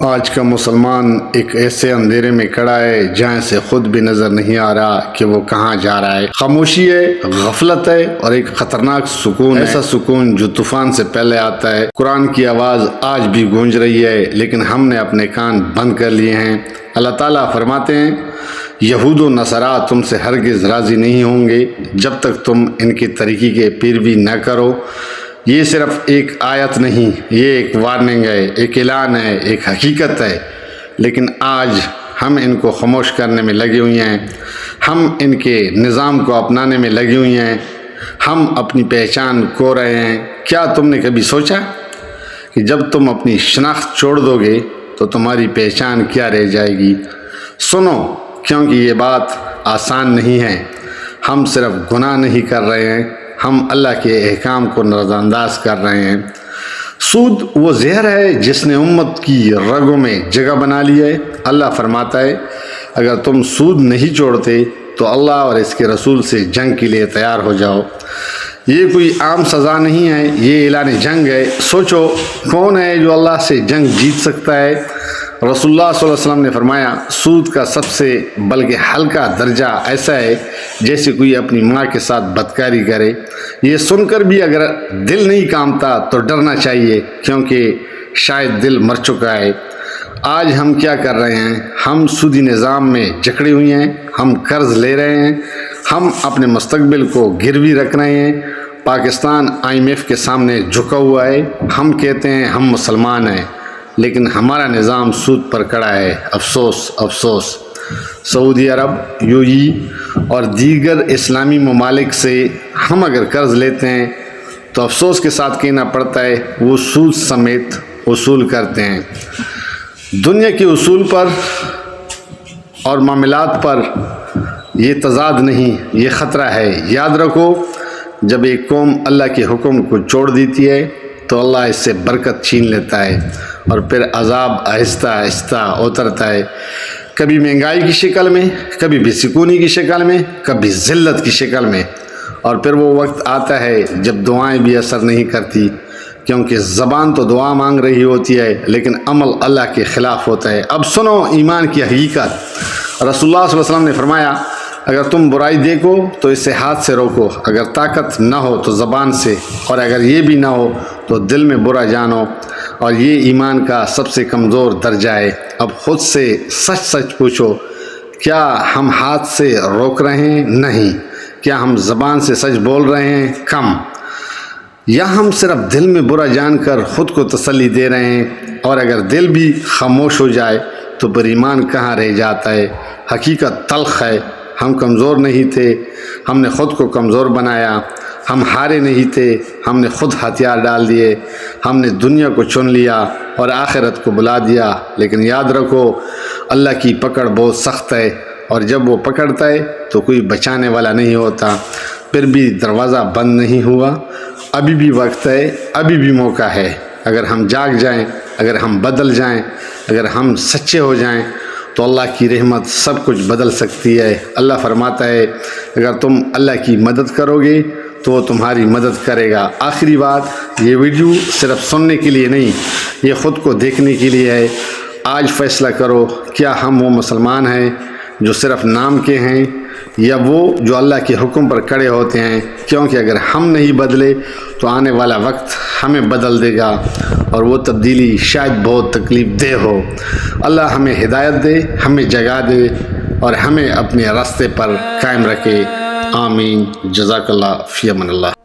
آج کا مسلمان ایک ایسے اندھیرے میں کھڑا ہے جہاں سے خود بھی نظر نہیں آ رہا کہ وہ کہاں جا رہا ہے۔ خاموشی ہے، غفلت ہے اور ایک خطرناک سکون ہے، ایسا سکون جو طوفان سے پہلے آتا ہے۔ قرآن کی آواز آج بھی گونج رہی ہے لیکن ہم نے اپنے کان بند کر لیے ہیں۔ اللہ تعالیٰ فرماتے ہیں، یہود و نصارا تم سے ہرگز راضی نہیں ہوں گے جب تک تم ان کے طریقے کی پیروی نہ کرو۔ یہ صرف ایک آیت نہیں، یہ ایک وارننگ ہے، ایک اعلان ہے، ایک حقیقت ہے، لیکن آج ہم ان کو خاموش کرنے میں لگے ہوئے ہیں، ہم ان کے نظام کو اپنانے میں لگے ہوئے ہیں، ہم اپنی پہچان کھو رہے ہیں۔ کیا تم نے کبھی سوچا کہ جب تم اپنی شناخت چھوڑ دو گے تو تمہاری پہچان کیا رہ جائے گی؟ سنو، کیونکہ یہ بات آسان نہیں ہے۔ ہم صرف گناہ نہیں کر رہے ہیں، ہم اللہ کے احکام کو نظر انداز کر رہے ہیں۔ سود وہ زہر ہے جس نے امت کی رگوں میں جگہ بنا لی ہے۔ اللہ فرماتا ہے، اگر تم سود نہیں چھوڑتے تو اللہ اور اس کے رسول سے جنگ کے لیے تیار ہو جاؤ۔ یہ کوئی عام سزا نہیں ہے، یہ اعلان جنگ ہے۔ سوچو، کون ہے جو اللہ سے جنگ جیت سکتا ہے؟ رسول اللہ صلی اللہ علیہ وسلم نے فرمایا، سود کا سب سے بلکہ ہلکا درجہ ایسا ہے جیسے کوئی اپنی ماں کے ساتھ بدکاری کرے۔ یہ سن کر بھی اگر دل نہیں کانپتا تو ڈرنا چاہیے، کیونکہ شاید دل مر چکا ہے۔ آج ہم کیا کر رہے ہیں؟ ہم سودی نظام میں جکڑے ہوئے ہیں، ہم قرض لے رہے ہیں، ہم اپنے مستقبل کو گروی رکھ رہے ہیں۔ پاکستان IMF کے سامنے جھکا ہوا ہے۔ ہم کہتے ہیں ہم مسلمان ہیں، لیکن ہمارا نظام سود پر کھڑا ہے۔ افسوس افسوس۔ سعودی عرب، UAE اور دیگر اسلامی ممالک سے ہم اگر قرض لیتے ہیں تو افسوس کے ساتھ کہنا پڑتا ہے وہ سود سمیت وصول کرتے ہیں۔ دنیا کے اصول پر اور معاملات پر یہ تضاد نہیں، یہ خطرہ ہے۔ یاد رکھو، جب ایک قوم اللہ کے حکم کو چھوڑ دیتی ہے تو اللہ اس سے برکت چھین لیتا ہے اور پھر عذاب آہستہ آہستہ اترتا ہے، کبھی مہنگائی کی شکل میں، کبھی بے سکونی کی شکل میں، کبھی ذلت کی شکل میں، اور پھر وہ وقت آتا ہے جب دعائیں بھی اثر نہیں کرتی، کیونکہ زبان تو دعا مانگ رہی ہوتی ہے لیکن عمل اللہ کے خلاف ہوتا ہے۔ اب سنو ایمان کی حقیقت۔ رسول اللہ صلی اللہ علیہ وسلم نے فرمایا، اگر تم برائی دیکھو تو اسے ہاتھ سے روکو، اگر طاقت نہ ہو تو زبان سے، اور اگر یہ بھی نہ ہو تو دل میں برا جانو، اور یہ ایمان کا سب سے کمزور درجہ ہے۔ اب خود سے سچ سچ پوچھو، کیا ہم ہاتھ سے روک رہے ہیں؟ نہیں۔ کیا ہم زبان سے سچ بول رہے ہیں؟ کم۔ یا ہم صرف دل میں برا جان کر خود کو تسلی دے رہے ہیں؟ اور اگر دل بھی خاموش ہو جائے تو پھر ایمان کہاں رہ جاتا ہے؟ حقیقت تلخ ہے، ہم کمزور نہیں تھے، ہم نے خود کو کمزور بنایا۔ ہم ہارے نہیں تھے، ہم نے خود ہتھیار ڈال دیے۔ ہم نے دنیا کو چن لیا اور آخرت کو بلا دیا۔ لیکن یاد رکھو، اللہ کی پکڑ بہت سخت ہے، اور جب وہ پکڑتا ہے تو کوئی بچانے والا نہیں ہوتا۔ پھر بھی دروازہ بند نہیں ہوا، ابھی بھی وقت ہے، ابھی بھی موقع ہے۔ اگر ہم جاگ جائیں، اگر ہم بدل جائیں، اگر ہم سچے ہو جائیں تو اللہ کی رحمت سب کچھ بدل سکتی ہے۔ اللہ فرماتا ہے، اگر تم اللہ کی مدد کرو گے تو وہ تمہاری مدد کرے گا۔ آخری بات، یہ ویڈیو صرف سننے کے لیے نہیں، یہ خود کو دیکھنے کے لیے ہے۔ آج فیصلہ کرو، کیا ہم وہ مسلمان ہیں جو صرف نام کے ہیں، یا وہ جو اللہ کے حکم پر کھڑے ہوتے ہیں؟ کیونکہ اگر ہم نہیں بدلے تو آنے والا وقت ہمیں بدل دے گا، اور وہ تبدیلی شاید بہت تکلیف دہ ہو۔ اللہ ہمیں ہدایت دے، ہمیں جگا دے، اور ہمیں اپنے راستے پر قائم رکھے۔ آمین۔ جزاک اللہ، فی امان اللہ۔